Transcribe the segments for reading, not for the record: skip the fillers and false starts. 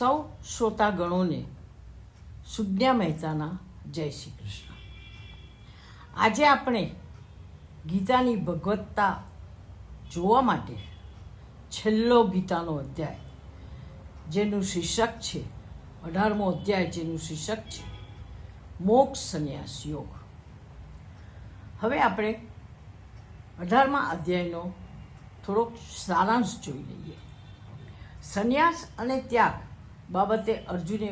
સૌ શ્રોતાગણોને સુજ્ઞા મહેતાના જય શ્રી કૃષ્ણ. આજે આપણે ગીતાની ભગવત્તા જોવા માટે છેલ્લો ગીતાનો અધ્યાય જેનું શીર્ષક છે 18મો અધ્યાય, જેનું શીર્ષક છે મોક્ષ સંન્યાસ યોગ. હવે આપણે 18મા અધ્યાયનો થોડોક સારાંશ જોઈ લઈએ. સંન્યાસ અને ત્યાગ બાબતે અર્જુને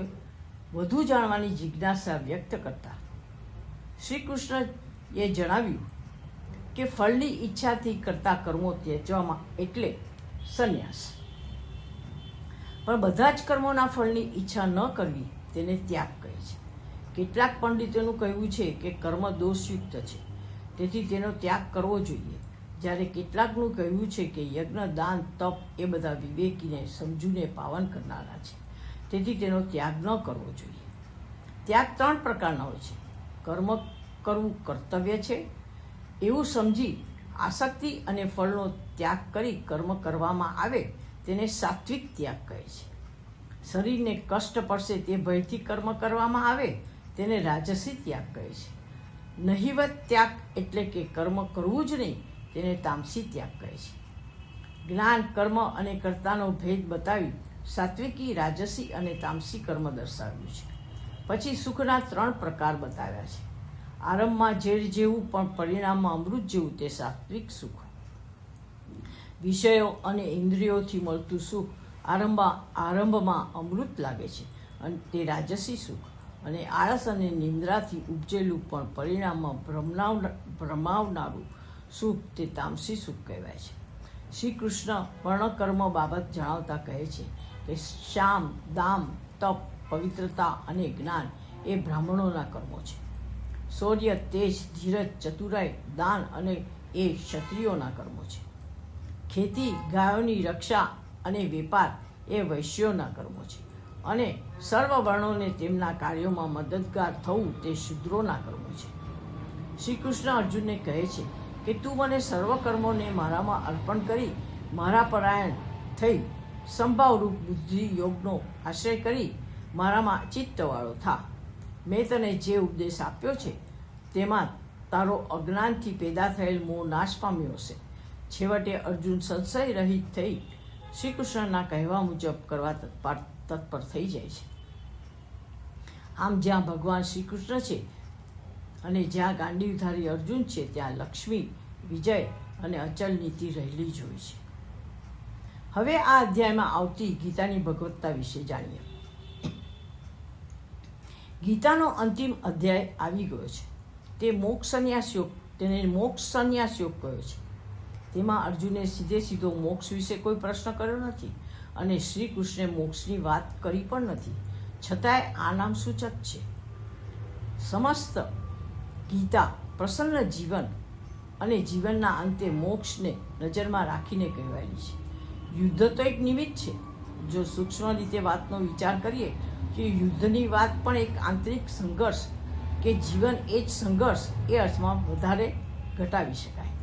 વધુ જાણવાની જિજ્ઞાસા વ્યક્ત કરતા શ્રી કૃષ્ણએ જણાવ્યું કે ફળની ઈચ્છાથી કરતા કર્મો ત્યજવામાં એટલે સંન્યાસ. પણ બધા જ કર્મોના ફળની ઈચ્છા ન કરવી તેને ત્યાગ કહે છે. કેટલાક પંડિતોનું કહેવું છે કે કર્મ દોષયુક્ત છે, તેથી તેનો ત્યાગ કરવો જોઈએ, જ્યારે કેટલાકનું કહેવું છે કે યજ્ઞ, દાન, તપ એ બધા વિવેકીને સમજૂને પાવન કરનારા છે, તેથી તેનો ત્યાગ ન કરવો જોઈએ. ત્યાગ 3 પ્રકારના હોય છે. કર્મ કરવું કર્તવ્ય છે એવું સમજી આસક્તિ અને ફળનો ત્યાગ કરી કર્મ કરવામાં આવે તેને સાત્વિક ત્યાગ કહે છે. શરીરને કષ્ટ પડશે તે ભયથી કર્મ કરવામાં આવે તેને રાજસી ત્યાગ કહે છે. નહિવત ત્યાગ એટલે કે કર્મ કરવું જ નહીં તેને તામસી ત્યાગ કહે છે. જ્ઞાન, કર્મ અને કર્તાનો ભેદ બતાવી સાત્વિકી, રાજસી અને તામસી કર્મ દર્શાવ્યું છે. પછી સુખના 3 પ્રકાર બતાવ્યા છે. આરંભમાં ઝેર જેવું પણ પરિણામમાં અમૃત જેવું તે સાત્વિક સુખ. વિષયો અને ઇન્દ્રિયોથી મળતું સુખ આરંભમાં અમૃત લાગે છે અને તે રાજસી સુખ, અને આળસ અને નિંદ્રાથી ઉપજેલું પણ પરિણામમાં ભ્રમાવનારું સુખ તે તામસી સુખ કહેવાય છે. શ્રી કૃષ્ણ વર્ણકર્મ બાબત જણાવતા કહે છે કે શામ, દામ, તપ, પવિત્રતા અને જ્ઞાન એ બ્રાહ્મણોના કર્મો છે. શૌર્ય, તેજ, ધીરજ, ચતુરાઈ, દાન અને એ ક્ષત્રિયોના કર્મો છે. ખેતી, ગાયોની રક્ષા અને વેપાર એ વૈશ્યોના કર્મો છે. અને સર્વ વર્ણોને તેમના કાર્યોમાં મદદગાર થવું તે શૂદ્રોના કર્મો છે. શ્રી કૃષ્ણ અર્જુનને કહે છે કે તું મને સર્વ કર્મોને મારામાં અર્પણ કરી મારા પરાયણ થઈ સંભાવરૂપ બુદ્ધિ યોગનો આશ્રય કરી મારામાં ચિત્તવાળો થા. મેં તને જે ઉપદેશ આપ્યો છે તેમાં તારો અજ્ઞાનથી પેદા થયેલ મોહ નાશ પામ્યો હશે. છેવટે અર્જુન સંશય રહિત થઈ શ્રી કૃષ્ણના કહેવા મુજબ કરવા તત્પર થઈ જાય છે. આમ જ્યાં ભગવાન શ્રી કૃષ્ણ છે અને જ્યાં ગાંડીવધારી અર્જુન છે ત્યાં લક્ષ્મી, વિજય અને અચલ નીતિ રહેલી જ હોય છે. હવે આ અધ્યાયમાં આવતી ગીતાની ભગવત્તા વિશે જાણીએ. ગીતાનો અંતિમ અધ્યાય આવી ગયો છે. તે મોક્ષ સંન્યાસ યોગ, તેને મોક્ષ સંન્યાસ યોગ કહ્યો છે. તેમાં અર્જુને સીધો મોક્ષ વિશે કોઈ પ્રશ્ન કર્યો નથી અને શ્રી કૃષ્ણે મોક્ષની વાત કરી પણ નથી. છતાંય આ નામ સૂચક છે. સમસ્ત ગીતા પ્રસન્ન જીવન અને જીવનના અંતે મોક્ષને નજરમાં રાખીને કહેવાયેલી છે. યુદ્ધ તો એક નિમિત્ત છે. જો સૂક્ષ્મ રીતે વાતનો વિચાર કરીએ કે યુદ્ધની વાત પણ એક આંતરિક સંઘર્ષ કે જીવન એ જ સંઘર્ષ એ અર્થમાં વધારે ઘટાવી શકાય.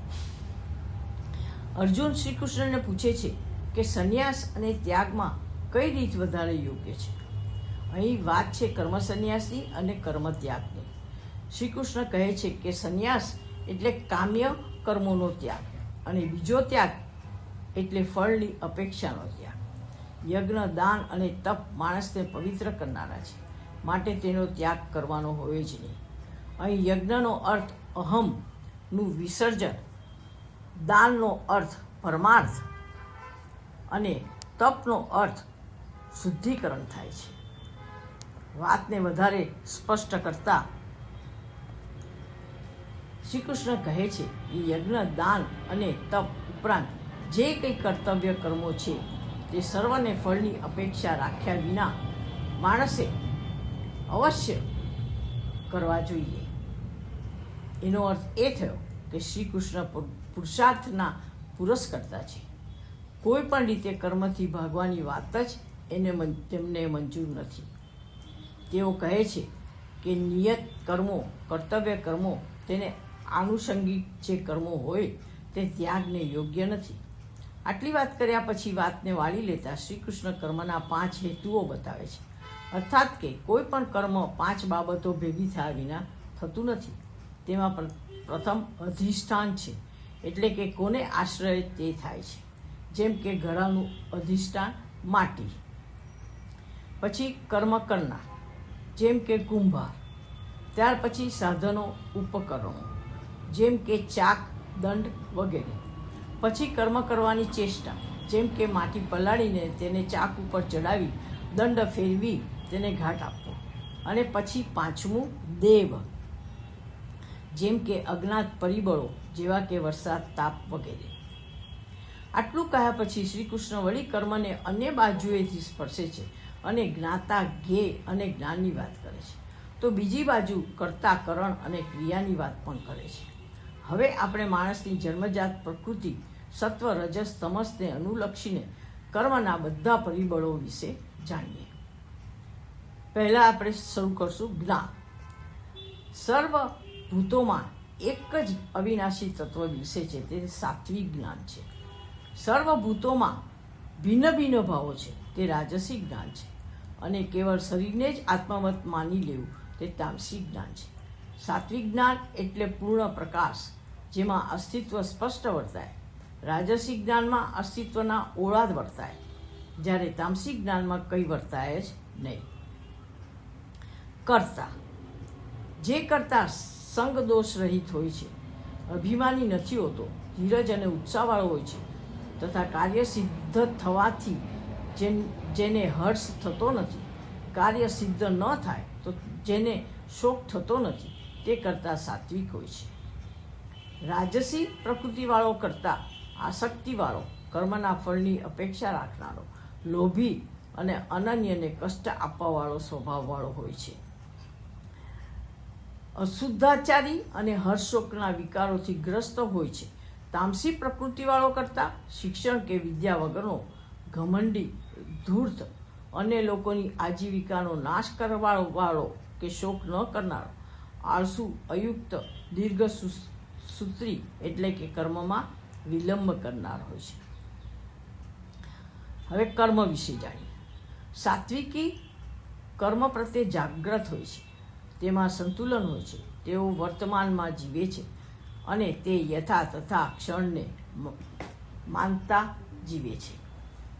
અર્જુન શ્રી કૃષ્ણને પૂછે છે કે સંન્યાસ અને ત્યાગમાં કઈ રીત વધારે યોગ્ય છે. અહીં વાત છે કર્મ સંન્યાસની અને કર્મ ત્યાગની. શ્રી કૃષ્ણ કહે છે કે સંન્યાસ એટલે કામ્ય કર્મોનો ત્યાગ અને બીજો ત્યાગ એટલે ફળની અપેક્ષાનો ત્યાગ. યજ્ઞ, દાન અને તપ માણસને પવિત્ર કરનારા છે, માટે તેનો ત્યાગ કરવાનો હોય જ નહીં. અહીં યજ્ઞનો અર્થ અહમનું વિસર્જન, દાનનો અર્થ પરમાર્થ અને તપનો અર્થ શુદ્ધિકરણ થાય છે. વાતને વધારે સ્પષ્ટ કરતા શ્રી કૃષ્ણ કહે છે કે યજ્ઞ, દાન અને તપ ઉપરાંત જે કંઈ કર્તવ્ય કર્મો છે તે સર્વને ફળની અપેક્ષા રાખ્યા વિના માણસે અવશ્ય કરવા જોઈએ. એનો અર્થ એ થયો કે શ્રી કૃષ્ણ પુરુષાર્થના પુરસ્કર્તા છે. કોઈ પણ રીતે કર્મથી ભાગવાની વાત જ તેમને મંજૂર નથી. તેઓ કહે છે કે નિયત કર્મો, કર્તવ્ય કર્મો, તેને આનુષંગિક જે કર્મો હોય તે ત્યાગને યોગ્ય નથી. આટલી વાત કર્યા પછી વાતને વાળી લેતા શ્રી કૃષ્ણ કર્મના 5 હેતુઓ બતાવે છે. અર્થાત કે કોઈ પણ કર્મ 5 બાબતો ભેગી થયા વિના થતું નથી. તેમાં પણ પ્રથમ અધિષ્ઠાન છે, એટલે કે કોને આશ્રય તે થાય છે. જેમ કે ઘડાનું અધિષ્ઠાન માટી. પછી કર્મ કરનાર, જેમ કે કુંભાર. ત્યાર પછી સાધનો ઉપકરણો, જેમ કે ચાક, દંડ વગેરે. પછી કર્મ કરવાની ચેષ્ટા, જેમ કે માટી પલાળીને તેને ચાક ઉપર ચડાવી દંડ ફેરવી તેને ઘાટ આપવો. અને પછી 5મું દેવ, જેમ કે અજ્ઞાત પરિબળો જેવા કે વરસાદ, તાપ વગેરે. આટલું કહ્યા પછી શ્રી કૃષ્ણ વળી કર્મને અન્ય બાજુએથી સ્પર્શે છે અને જ્ઞાતા, જ્ઞેય અને જ્ઞાનની વાત કરે છે. તો બીજી બાજુ કર્તા, કરણ અને ક્રિયાની વાત પણ કરે છે. હવે આપણે માણસની જન્મજાત પ્રકૃતિ સત્વ, રજસ, તમસને અનુલક્ષીને કર્મના બધા પરિબળો વિશે જાણીએ. પહેલાં આપણે શરૂ કરશું જ્ઞાન. સર્વ ભૂતોમાં એક જ અવિનાશી તત્વ વિશે છે, તે સાત્વિક જ્ઞાન છે. સર્વભૂતોમાં ભિન્ન ભિન્ન ભાવો છે, તે રાજસિક જ્ઞાન છે. અને કેવળ શરીરને જ આત્મવત માની લેવું તે તામસિક જ્ઞાન છે. સાત્વિક જ્ઞાન એટલે પૂર્ણ પ્રકાશ, જેમાં અસ્તિત્વ સ્પષ્ટ વર્તાય. રાજસિક જ્ઞાનમાં અસ્તિત્વના ઓળા વર્તાય, જ્યારે તામસિક જ્ઞાનમાં કંઈ વર્તાય જ નહીં. કર્તા, જે કર્તા સંગ દોષ રહિત હોય છે, અભિમાની નથી હોતો, ધીરજ અને ઉત્સાહવાળો હોય છે, તથા કાર્ય સિદ્ધ થવાથી જેને હર્ષ થતો નથી, કાર્ય સિદ્ધ ન થાય તો જેને શોક થતો નથી, તે કરતાં સાત્વિક હોય છે. રાજસી પ્રકૃતિવાળો કરતાં આસક્તિવાળો, કર્મના ફળની અપેક્ષા રાખનારો, લોભી અને અનન્યને કષ્ટ આપવાવાળો સ્વભાવવાળો હોય છે. અશુદ્ધાચારી અને હર્ષશોકના વિકારોથી ગ્રસ્ત હોય છે. તામસી પ્રકૃતિવાળો કરતાં શિક્ષણ કે વિદ્યા વગરનો, ઘમંડી, ધૂર્ત, અન્ય લોકોની આજીવિકાનો નાશ કરવાવાળો કે શોક ન કરનારો, આળસુ, અયુક્ત, દીર્ઘસૂત્રી એટલે કે કર્મમાં વિલંબ કરનાર હોય છે. હવે કર્મ વિશે જાણીએ. સાત્વિકી કર્મ પ્રત્યે જાગૃત હોય છે, તેમાં સંતુલન હોય છે. તેઓ વર્તમાનમાં જીવે છે અને તે યથા તથા ક્ષણને માનતા જીવે છે.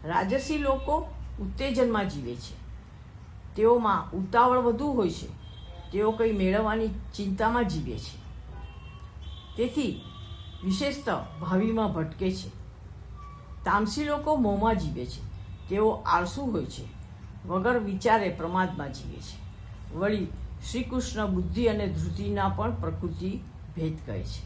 રાજસી લોકો ઉત્તેજનમાં જીવે છે, તેઓમાં ઉતાવળ વધુ હોય છે. તેઓ કંઈ મેળવવાની ચિંતામાં જીવે છે, તેથી વિશેષતઃ ભાવિમાં ભટકે છે. તામસી લોકો મોંમાં જીવે છે, તેઓ આળસુ હોય છે, વગર વિચારે પ્રમાદમાં જીવે છે. વળી શ્રી કૃષ્ણ બુદ્ધિ અને ધૃતિના પણ પ્રકૃતિ ભેદ કહે છે.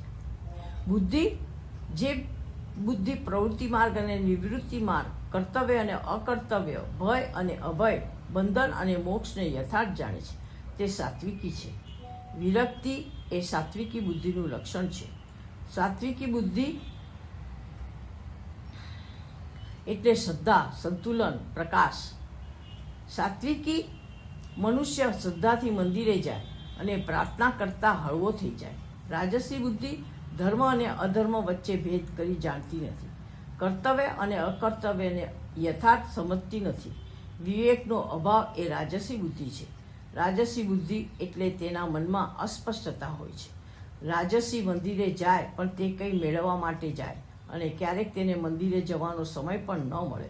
બુદ્ધિ પ્રવૃત્તિ માર્ગ અને નિવૃત્તિ માર્ગ, કર્તવ્ય અને અકર્તવ્ય, ભય અને અભય, બંધન અને મોક્ષને યથાર્થ જાણે છે, તે સાત્વિકી છે. વિરક્તિ એ સાત્વિકી બુદ્ધિનું લક્ષણ છે. સાત્વિકી બુદ્ધિ એટલે શ્રદ્ધા, સંતુલન, પ્રકાશ. સાત્વિકી મનુષ્ય શ્રદ્ધાથી મંદિરે જાય અને પ્રાર્થના કરતા હળવો થઈ જાય. રાજસી બુદ્ધિ ધર્મ અને અધર્મ વચ્ચે ભેદ કરી જાણતી નથી. કર્તવ્ય અને અકર્તવ્યને યથાર્થ સમજતી નથી. વિવેકનો અભાવ એ રાજસી બુદ્ધિ છે. રાજસી બુદ્ધિ એટલે તેના મનમાં અસ્પષ્ટતા હોય છે. રાજસી મંદિરે જાય પણ તે કંઈ મેળવવા માટે જાય અને ક્યારેક તેને મંદિરે જવાનો સમય પણ ન મળે.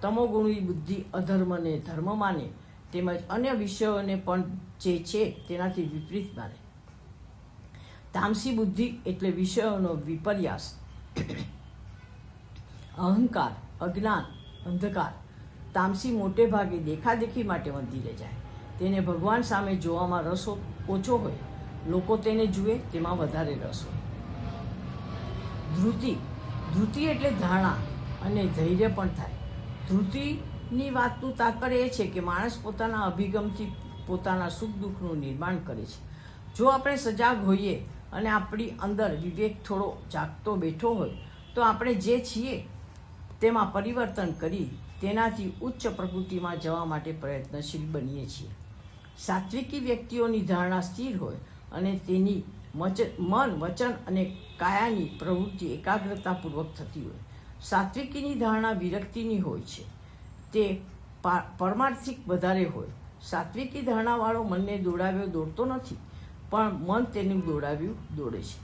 તમોગુણી બુદ્ધિ અધર્મને ધર્મ માને, તેમજ અન્ય વિષયોને પણ જે છે તેનાથી વિપરીત માને. તામસી બુદ્ધિ એટલે વિષયોનો વિપર્યાસ, અહંકાર, અજ્ઞાન, અંધકાર. તામસી મોટે ભાગે દેખાદેખી માટે મંદિરે જાય. તેને ભગવાન સામે જોવામાં રસ ઓછો હોય, લોકો તેને જુએ તેમાં વધારે રસ હોય. ધૃતિ એટલે ધારણા અને ધૈર્ય પણ થાય. ધૃતિની વાતનું તાત્પર્ય એ છે કે માણસ પોતાના અભિગમથી પોતાના સુખ દુઃખનું નિર્માણ કરે છે. જો આપણે સજાગ હોઈએ અને આપણી અંદર વિવેક થોડો જાગતો બેઠો હોય તો આપણે જે છીએ તેમાં પરિવર્તન કરી તેનાથી ઉચ્ચ પ્રકૃતિમાં જવા માટે પ્રયત્નશીલ બનીએ છીએ. સાત્વિકી વ્યક્તિઓની ધારણા સ્થિર હોય અને તેની મન, વચન અને કાયાની પ્રવૃત્તિ એકાગ્રતાપૂર્વક થતી હોય. સાત્વિકીની ધારણા વિરક્તિની હોય છે, તે પરમાર્થિક વધારે હોય. સાત્વિકી ધારણાવાળો મનને દોડાવ્યો દોડતો નથી, પણ મન તેનું દોડાવ્યું દોડે છે.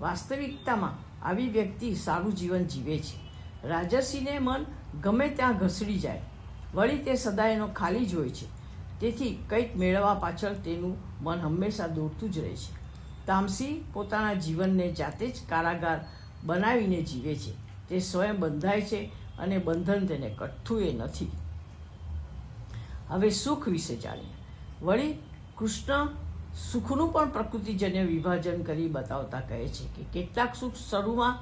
વાસ્તવિકતામાં આવી વ્યક્તિ સારું જીવન જીવે છે. રાજસીને મન ગમે ત્યાં ઘસડી જાય, વળી તે સદાયનો ખાલી જ હોય છે. તેથી કંઈક મેળવવા પાછળ તેનું મન હંમેશા દોડતું જ રહે છે. તામસી પોતાના જીવનને જાતે જ કારાગાર બનાવીને જીવે છે. તે સ્વયં બંધાય છે અને બંધન તેને કઠું એ નથી. હવે સુખ વિશે જાણીએ. વળી કૃષ્ણ સુખનું પણ પ્રકૃતિજન્ય વિભાજન કરી બતાવતા કહે છે કે કેટલાક સુખ શરૂમાં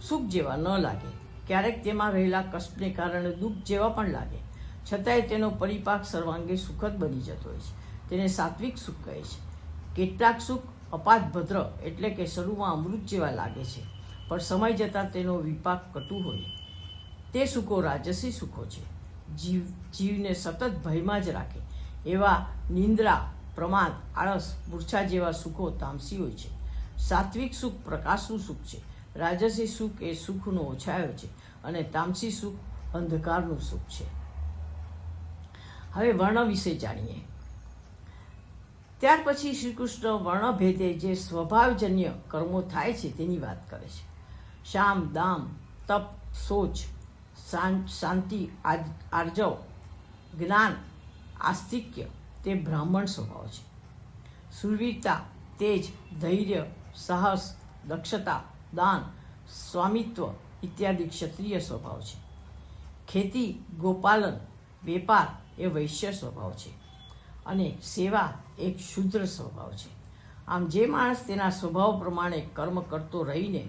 સુખ જેવા ન લાગે, ક્યારેક તેમાં રહેલા કષ્ટને કારણે દુઃખ જેવા પણ લાગે, છતાંય તેનો પરિપાક સર્વાંગે સુખદ બની જતો હોય છે. તેને સાત્વિક સુખ કહે છે. કેટલાક સુખ અપાતભદ્ર એટલે કે શરૂમાં અમૃત જેવા લાગે છે, પણ સમય જતાં તેનો વિપાક કટુ હોય. તે સુખો રાજસી સુખો છે. જીવને સતત ભયમાં જ રાખે એવા નિંદ્રા, પ્રમાદ, આળસ, મૂર્છા જેવા સુખો તામસી હોય છે. સાત્વિક સુખ પ્રકાશનું સુખ છે. રાજસી સુખ એ સુખનો ઓછાયો છે અને તામસી સુખ અંધકારનું સુખ છે. હવે વર્ણ વિશે જાણીએ. ત્યાર પછી શ્રી કૃષ્ણ વર્ણભેદે જે સ્વભાવજન્ય કર્મો થાય છે તેની વાત કરે છે. શામ, દામ, તપ, શોચ, શાંતિ, આર્જવ, જ્ઞાન, આસ્તિક્ય તે બ્રાહ્મણ સ્વભાવ છે. શૂરવીરતા, તેજ, ધૈર્ય, સાહસ, દક્ષતા, દાન, સ્વામિત્વ ઇત્યાદિ ક્ષત્રિય સ્વભાવ છે. ખેતી, ગોપાલન, વેપાર એ વૈશ્ય સ્વભાવ છે અને સેવા એક શુદ્ર સ્વભાવ છે. આમ જે માણસ તેના સ્વભાવ પ્રમાણે કર્મ કરતો રહીને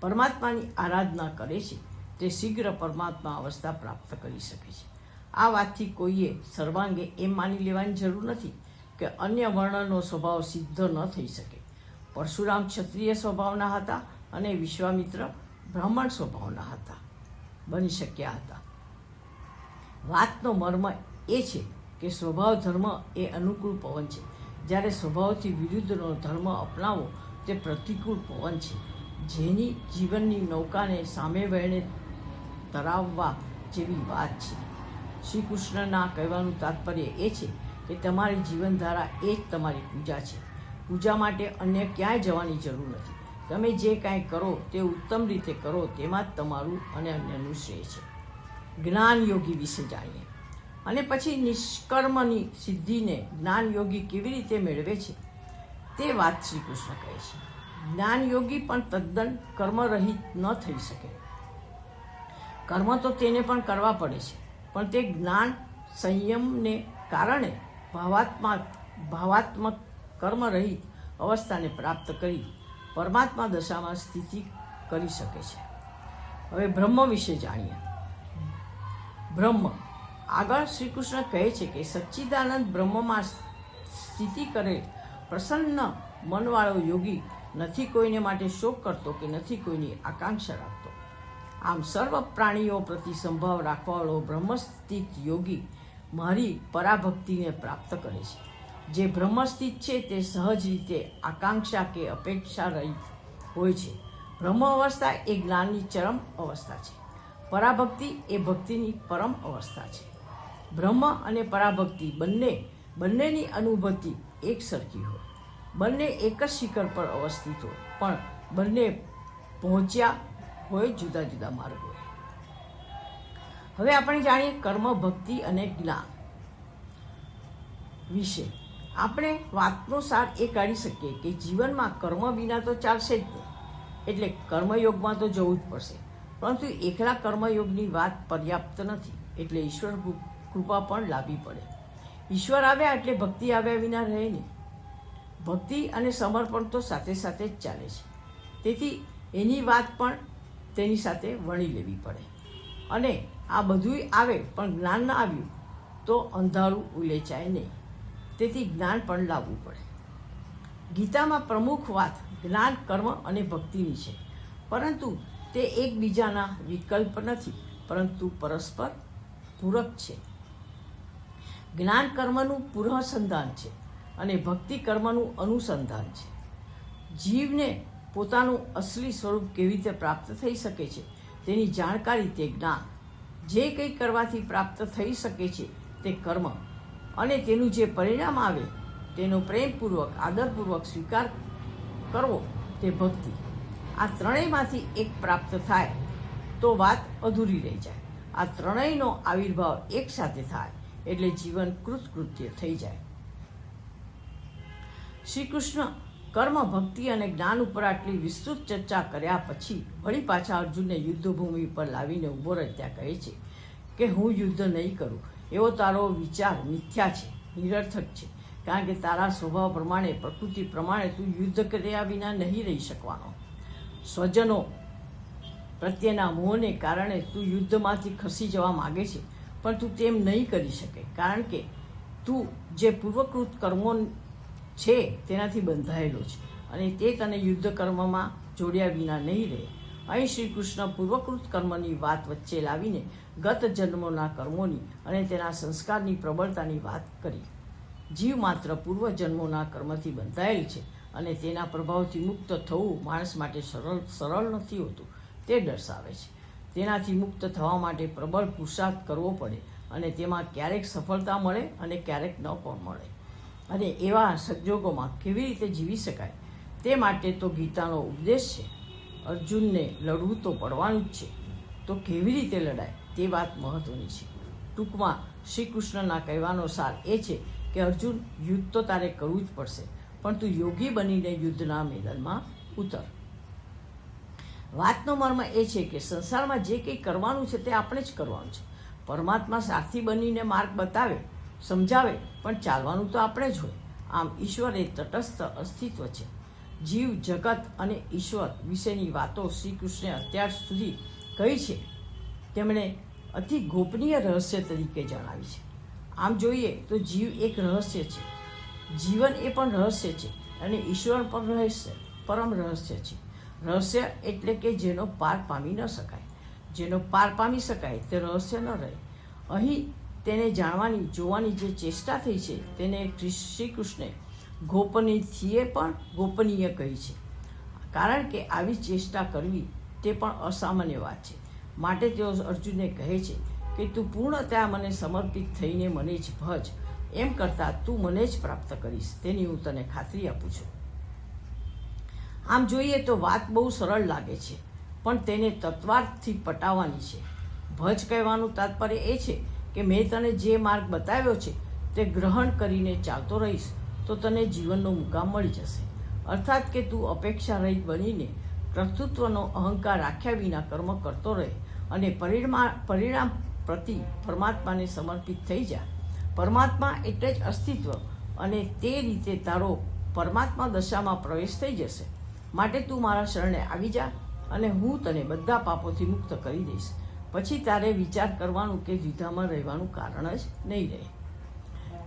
પરમાત્માની આરાધના કરે છે તે શીઘ્ર પરમાત્મા અવસ્થા પ્રાપ્ત કરી શકે છે. આ વાતથી કોઈએ સર્વાંગે એમ માની લેવાની જરૂર નથી કે અન્ય વર્ણનો સ્વભાવ સિદ્ધ ન થઈ શકે. પરશુરામ ક્ષત્રિય સ્વભાવના હતા અને વિશ્વામિત્ર બ્રાહ્મણ સ્વભાવના હતા, બની શક્યા હતા. વાતનો મર્મ એ છે કે સ્વભાવ ધર્મ એ અનુકૂળ પવન છે, જ્યારે સ્વભાવથી વિરુદ્ધનો ધર્મ અપનાવો તે પ્રતિકૂળ પવન છે, જેની જીવનની નૌકાને સામે વહેણે તરાવવા જેવી વાત છે. શ્રી કૃષ્ણના કહેવાનું તાત્પર્ય એ છે કે તમારી જીવનધારા એ જ તમારી પૂજા છે. પૂજા માટે અન્ય ક્યાંય જવાની જરૂર નથી. તમે જે કાંઈ કરો તે ઉત્તમ રીતે કરો, તેમાં જ તમારું અને અન્યનું શ્રેય છે. જ્ઞાન યોગી વિશે જાણીએ અને પછી નિષ્કર્મની સિદ્ધિને જ્ઞાન યોગી કેવી રીતે મેળવે છે તે વાત શ્રી કૃષ્ણ કહે છે. જ્ઞાન યોગી પણ તદ્દન કર્મરહિત ન થઈ શકે. કર્મ તો તેને પણ કરવા પડે છે, પણ તે જ્ઞાન સંયમને કારણે ભાવાત્મક કર્મરહિત અવસ્થાને પ્રાપ્ત કરી પરમાત્મા દશામાં સ્થિતિ કરી શકે છે. હવે બ્રહ્મ વિશે જાણીએ. બ્રહ્મ આગળ શ્રી કૃષ્ણ કહે છે કે સચ્ચિદાનંદ બ્રહ્મમાં સ્થિતિ કરે પ્રસન્ન મનવાળો યોગી નથી કોઈને માટે શોક કરતો કે નથી કોઈની આકાંક્ષા રાખતો. આમ સર્વ પ્રાણીઓ પ્રતિ સંભાવ રાખવાવાળો બ્રહ્મસ્થિત યોગી મારી પરાભક્તિને પ્રાપ્ત કરે છે. જે બ્રહ્મસ્થિત છે તે સહજ રીતે આકાંક્ષા કે અપેક્ષા રહિત હોય છે. બ્રહ્મ અવસ્થા એ જ્ઞાનની ચરમ અવસ્થા છે. પરાભક્તિ એ ભક્તિની પરમ અવસ્થા છે. બ્રહ્મ અને પરાભક્તિ બંનેની અનુભૂતિ એક સરખી હોય, બંને એક જ શિખર પર અવસ્થિત હોય, પણ બંને પહોંચ્યા હોય જુદા જુદા માર્ગો. હવે આપણે જાણીએ કર્મ, ભક્તિ અને જ્ઞાન વિશે. આપણે વાતનો સાર એ કાઢી શકીએ કે જીવનમાં કર્મ વિના તો ચાલશે જ નહીં, એટલે કર્મયોગમાં તો જવું જ પડશે. પરંતુ એકલા કર્મયોગની વાત પર્યાપ્ત નથી, એટલે ઈશ્વર કૃપા પણ લાવવી પડે. ઈશ્વર આવ્યા એટલે ભક્તિ આવ્યા વિના રહે નહીં. ભક્તિ અને સમર્પણ તો સાથે સાથે જ ચાલે છે, તેથી એની વાત પણ તેની સાથે વણી લેવી પડે. અને આ બધુંય આવે પણ જ્ઞાન ન આવ્યું તો અંધારું ઉલેચાય નહીં, તેથી જ્ઞાન પણ લાવવું પડે. ગીતામાં પ્રમુખ વાત જ્ઞાન, કર્મ અને ભક્તિની છે, પરંતુ તે એકબીજાના વિકલ્પ નથી, પરંતુ પરસ્પર પૂરક છે. જ્ઞાન કર્મનું પુનઃસંધાન છે અને ભક્તિ કર્મનું અનુસંધાન છે. જીવને પોતાનું અસલી સ્વરૂપ કેવી રીતે પ્રાપ્ત થઈ શકે છે તેની જાણકારી, તે જ્ઞાન, જે કંઈ કરવાથી પ્રાપ્ત થઈ શકે છે તે કર્મ, અને તેનું જે પરિણામ આવે તેનો પ્રેમપૂર્વક, આદરપૂર્વક સ્વીકાર કરવો તે ભક્તિ. આ ત્રણેયમાંથી એક પ્રાપ્ત થાય તો વાત અધૂરી રહી જાય. આ ત્રણેયનો આવિર્ભાવ એકસાથે થાય એટલે જીવન કૃતકૃત્ય થઈ જાય. શ્રી કૃષ્ણ કર્મ, ભક્તિ અને જ્ઞાન ઉપર આટલી વિસ્તૃત ચર્ચા કર્યા પછી વળી પાછા અર્જુનને યુદ્ધભૂમિ પર લાવીને ઊભો ત્યાં કહે છે કે હું યુદ્ધ નહીં કરું એવો તારો વિચાર મિથ્યા છે, નિરર્થક છે. કારણ કે તારા સ્વભાવ પ્રમાણે, પ્રકૃતિ પ્રમાણે તું યુદ્ધ કર્યા વિના નહીં રહી શકવાનો. સ્વજનો પ્રત્યેના મોહને કારણે તું યુદ્ધમાંથી ખસી જવા માગે છે, પણ તું તેમ નહીં કરી શકે, કારણ કે તું જે પૂર્વકૃત કર્મો છે તેનાથી બંધાયેલો છે અને તે તને યુદ્ધ કર્મમાં જોડ્યા વિના નહીં રહે. અહીં શ્રી કૃષ્ણ પૂર્વકૃત કર્મની વાત વચ્ચે લાવીને ગત જન્મોના કર્મોની અને તેના સંસ્કારની પ્રબળતાની વાત કરી. જીવ માત્ર પૂર્વજન્મોના કર્મથી બંધાયેલ છે અને તેના પ્રભાવથી મુક્ત થવું માણસ માટે સરળ નથી હોતું તે દર્શાવે છે. તેનાથી મુક્ત થવા માટે પ્રબળ પુરુષાર્થ કરવો પડે અને તેમાં ક્યારેક સફળતા મળે અને ક્યારેક ન પણ મળે. અને એવા સંજોગોમાં કેવી રીતે જીવી શકાય તે માટે તો ગીતાનો ઉપદેશ છે. અર્જુનને લડવું તો પડવાનું જ છે, તો કેવી રીતે લડાય તે વાત મહત્વની છે. ટૂંકમાં શ્રી કૃષ્ણના કહેવાનો સાર એ છે કે અર્જુન, યુદ્ધ તો તારે કરવું જ પડશે, પણ તું યોગી બનીને યુદ્ધના મેદાનમાં ઉતર. વાતનો મર્મ એ છે કે સંસારમાં જે કંઈ કરવાનું છે તે આપણે જ કરવાનું છે. પરમાત્મા સાથી બનીને માર્ગ બતાવે, સમજાવે, પણ ચાલવાનું તો આપણે જ હોય. આમ ઈશ્વર એ તટસ્થ અસ્તિત્વ છે. જીવ, જગત અને ઈશ્વર વિશેની વાતો શ્રી કૃષ્ણે અત્યાર સુધી કહી છે તેમણે અતિ ગોપનીય રહસ્ય તરીકે જણાવી છે. આમ જોઈએ તો જીવ એક રહસ્ય છે, જીવન એ પણ રહસ્ય છે અને ઈશ્વર પણ રહસ્ય, પરમ રહસ્ય છે. રહસ્ય એટલે કે જેનો પાર પામી ન શકાય. જેનો પાર પામી શકાય તે રહસ્ય ન રહે. અહીં તેને જાણવાની, જોવાની જે ચેષ્ટા થઈ છે તેને શ્રી કૃષ્ણે ગોપનીયથીએ પણ ગોપનીય કહી છે. કારણ કે આવી ચેષ્ટા કરવી તે પણ અસામાન્ય વાત છે. માટે તેઓ અર્જુનને કહે છે કે તું પૂર્ણતયા મને સમર્પિત થઈને મને જ ભજ. એમ કરતાં તું મને જ પ્રાપ્ત કરીશ તેની હું તને ખાતરી આપું છું. આમ જોઈએ તો વાત બહુ સરળ લાગે છે, પણ તેને તત્વાર્થથી પટાવવાની છે. ભજ કહેવાનું તાત્પર્ય એ છે કે મેં તને જે માર્ગ બતાવ્યો છે તે ગ્રહણ કરીને ચાલતો રહીશ તો તને જીવનનો મુકામ મળી જશે. અર્થાત કે તું અપેક્ષા રહિત બનીને કર્તૃત્વનો અહંકાર રાખ્યા વિના કર્મ કરતો રહે અને પરિણામ પ્રતિ પરમાત્માને સમર્પિત થઈ જા. પરમાત્મા એટલે જ અસ્તિત્વ અને તે રીતે તારો પરમાત્મા દશામાં પ્રવેશ થઈ જશે. માટે તું મારા શરણે આવી જા અને હું તને બધા પાપોથી મુક્ત કરી દઈશ. પછી તારે વિચાર કરવાનું કે દ્વિધામાં રહેવાનું કારણ જ નહીં રહે.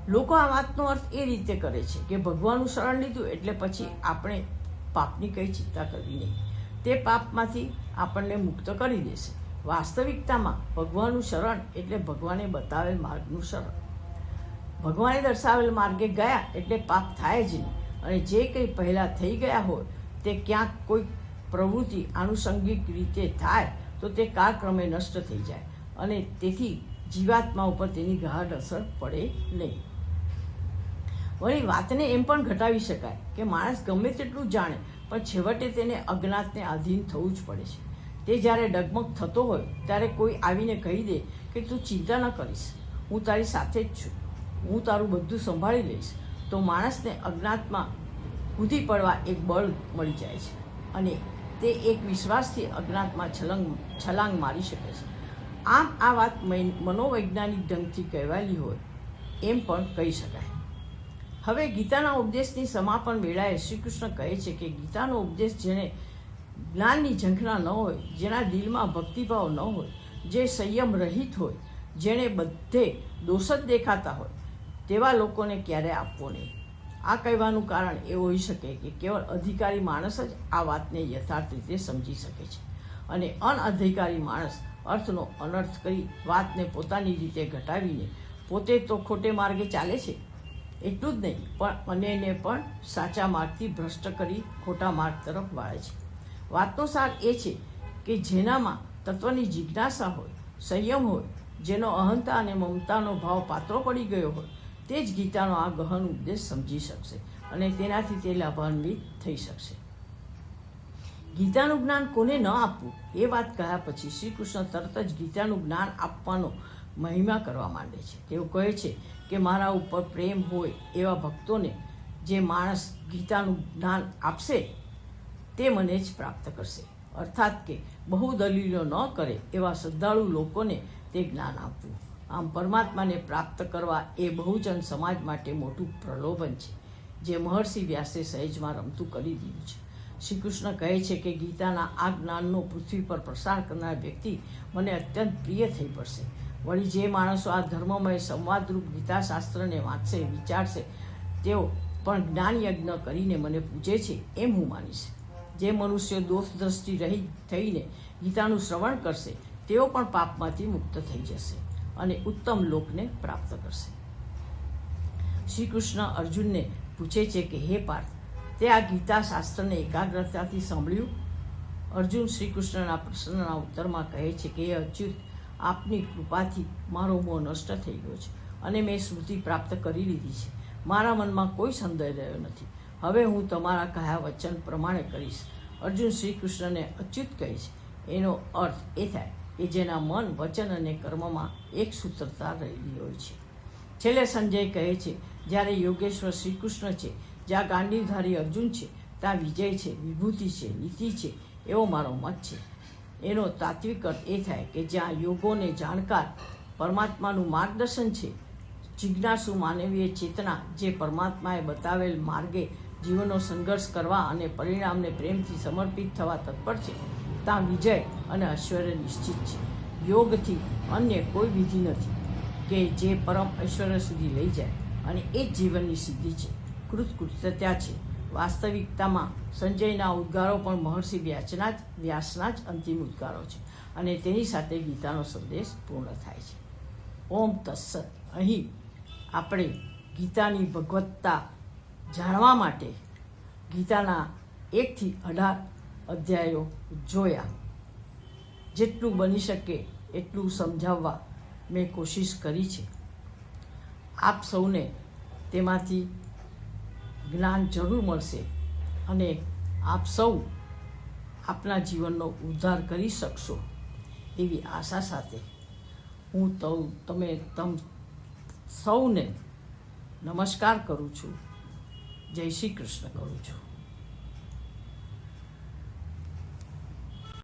લોકો આ વાતનો અર્થ એ રીતે કરે છે કે ભગવાનનું શરણ લીધું એટલે પછી આપણે પાપની કંઈ ચિંતા કરવી નહીં, તે પાપમાંથી આપણને મુક્ત કરી દેશે. વાસ્તવિકતામાં ભગવાનનું શરણ એટલે ભગવાને બતાવેલ માર્ગનું શરણ. ભગવાને દર્શાવેલ માર્ગે ગયા એટલે પાપ થાય જ નહીં. અને જે કંઈ પહેલાં થઈ ગયા હોય તે ક્યાંક કોઈ પ્રવૃત્તિ આનુષંગિક રીતે થાય તો તે કાળક્રમે નષ્ટ થઈ જાય અને તેથી જીવાત્મા ઉપર તેની ગાઢ અસર પડે નહીં. વળી વાતને એમ પણ ઘટાવી શકાય કે માણસ ગમે તેટલું જાણે પણ છેવટે તેને અજ્ઞાતને આધીન થવું જ પડે છે. તે જ્યારે ડગમગ થતો હોય ત્યારે કોઈ આવીને કહી દે કે તું ચિંતા ન કરીશ, હું તારી સાથે જ છું, હું તારું બધું સંભાળી લઈશ, તો માણસને અજ્ઞાતમાં કૂદી પડવા એક બળ મળી જાય છે અને તે એક વિશ્વાસથી અજ્ઞાતમાં છલાંગ મારી શકે છે. આમ આ વાત મનોવૈજ્ઞાનિક ઢંગથી કહેવાયેલી હોય એમ પણ કહી શકાય. હવે ગીતાના ઉપદેશની સમાપન વેળાએ શ્રી કૃષ્ણ કહે છે કે ગીતાનો ઉપદેશ જેને જ્ઞાનની ઝંખના ન હોય, જેના દિલમાં ભક્તિભાવ ન હોય, જે સંયમ રહિત હોય, જેણે બધે દોષ જ દેખાતા હોય તેવા લોકોને ક્યારે આપવો નહીં. આ કહેવાનું કારણ એ હોઈ શકે કે કેવળ અધિકારી માણસ જ આ વાતને યથાર્થ રીતે સમજી શકે છે અને અનઅધિકારી માણસ અર્થનો અનર્થ કરી વાતને પોતાની રીતે ઘટાવીને પોતે તો ખોટે માર્ગે ચાલે છે. એટલું જ નહીં પણ અન્યને પણ સાચા માર્ગથી ભ્રષ્ટ કરી ખોટા માર્ગ તરફ વાળે છે. વાતનો સાર એ છે કે જેનામાં તત્વની જિજ્ઞાસા હોય, સંયમ હોય, જેનો અહંતા અને મમતાનો ભાવ પાતળો પડી ગયો હોય, તે જ ગીતાનો આ ગહન ઉપદેશ સમજી શકશે અને તેનાથી તે લાભાન્વિત થઈ શકશે. ગીતાનું જ્ઞાન કોને ન આપવું એ વાત કહ્યા પછી શ્રી કૃષ્ણ તરત જ ગીતાનું જ્ઞાન આપવાનો મહિમા કરવા માંડે છે. તેઓ કહે છે કે મારા ઉપર પ્રેમ હોય એવા ભક્તોને જે માણસ ગીતાનું જ્ઞાન આપશે તે મને જ પ્રાપ્ત કરશે. અર્થાત કે બહુ દલીલો ન કરે એવા શ્રદ્ધાળુ લોકોને તે જ્ઞાન આપવું. આમ પરમાત્માને પ્રાપ્ત કરવા એ બહુજન સમાજ માટે મોટું પ્રલોભન છે, જે મહર્ષિ વ્યાસે સહેજમાં રમતું કરી દીધું છે. શ્રી કૃષ્ણ કહે છે કે ગીતાના આ જ્ઞાનનો પૃથ્વી પર પ્રસાર કરનાર વ્યક્તિ મને અત્યંત પ્રિય થઈ પડશે. વળી જે માણસો આ ધર્મમય સંવાદરૂપ ગીતાશાસ્ત્રને વાંચશે, વિચારશે, તેઓ પણ જ્ઞાન યજ્ઞ કરીને મને પૂજે છે એમ હું માનીશ. જે મનુષ્યો દોષ દ્રષ્ટિ રહી થઈને ગીતાનું શ્રવણ કરશે તેઓ પણ પાપમાંથી મુક્ત થઈ જશે અને ઉત્તમ લોકને પ્રાપ્ત કરશે. શ્રી કૃષ્ણ અર્જુનને પૂછે છે કે હે પાર્થ, તે આ ગીતા શાસ્ત્રને એકાગ્રતાથી સાંભળ્યું? અર્જુન શ્રી કૃષ્ણના પ્રશ્નના ઉત્તરમાં કહે છે કે હે અચ્યુત, આપની કૃપાથી મારો મોહ નષ્ટ થઈ ગયો છે અને મેં સ્મૃતિ પ્રાપ્ત કરી લીધી છે. મારા મનમાં કોઈ સંદેહ રહ્યો નથી. હવે હું તમારા કહ્યા વચન પ્રમાણે કરીશ. અર્જુન શ્રી કૃષ્ણને અચ્યુત કહે છે. એનો અર્થ એ થાય કે જેના મન, વચન અને કર્મમાં એક સૂત્રતા રહેલી હોય છે. છેલ્લે સંજય કહે છે, જ્યારે યોગેશ્વર શ્રી કૃષ્ણ છે, જ્યાં ગાંડીવધારી અર્જુન છે, ત્યાં વિજય છે, વિભૂતિ છે, નીતિ છે, એવો મારો મત છે. એનો તાત્વિક અર્થ એ થાય કે જ્યાં યોગોને જાણકાર પરમાત્માનું માર્ગદર્શન છે, જિજ્ઞાસુ માનવીય ચેતના જે પરમાત્માએ બતાવેલ માર્ગે જીવનનો સંઘર્ષ કરવા અને પરિણામને પ્રેમથી સમર્પિત થવા તત્પર છે, ત્યાં વિજય અને ઐશ્વર્ય નિશ્ચિત છે. યોગથી અન્ય કોઈ વિધિ નથી કે જે પરમ ઐશ્વર્ય સુધી લઈ જાય અને એ જ જીવનની સિદ્ધિ છે, કૃતકૃત્યતા છે. વાસ્તવિકતામાં સંજયના ઉદ્ગારો પણ મહર્ષિ વ્યાસના જ અંતિમ ઉદ્ગારો છે અને તેની સાથે ગીતાનો સંદેશ પૂર્ણ થાય છે. ઓમ તત્સત. અહીં આપણે ગીતાની ભગવત્તા જાણવા માટે ગીતાના 1 થી 18 અધ્યાયો જોયા. જેટલું બની શકે એટલું સમજાવવા મેં કોશિશ કરી છે. આપ સૌને તેમાંથી જ્ઞાન જરૂર મળશે અને આપ સૌ આપના જીવનનો ઉદ્ધાર કરી શકશો એવી આશા સાથે હું તમ સૌને નમસ્કાર કરું છું. જય શ્રી કૃષ્ણ કરું છું.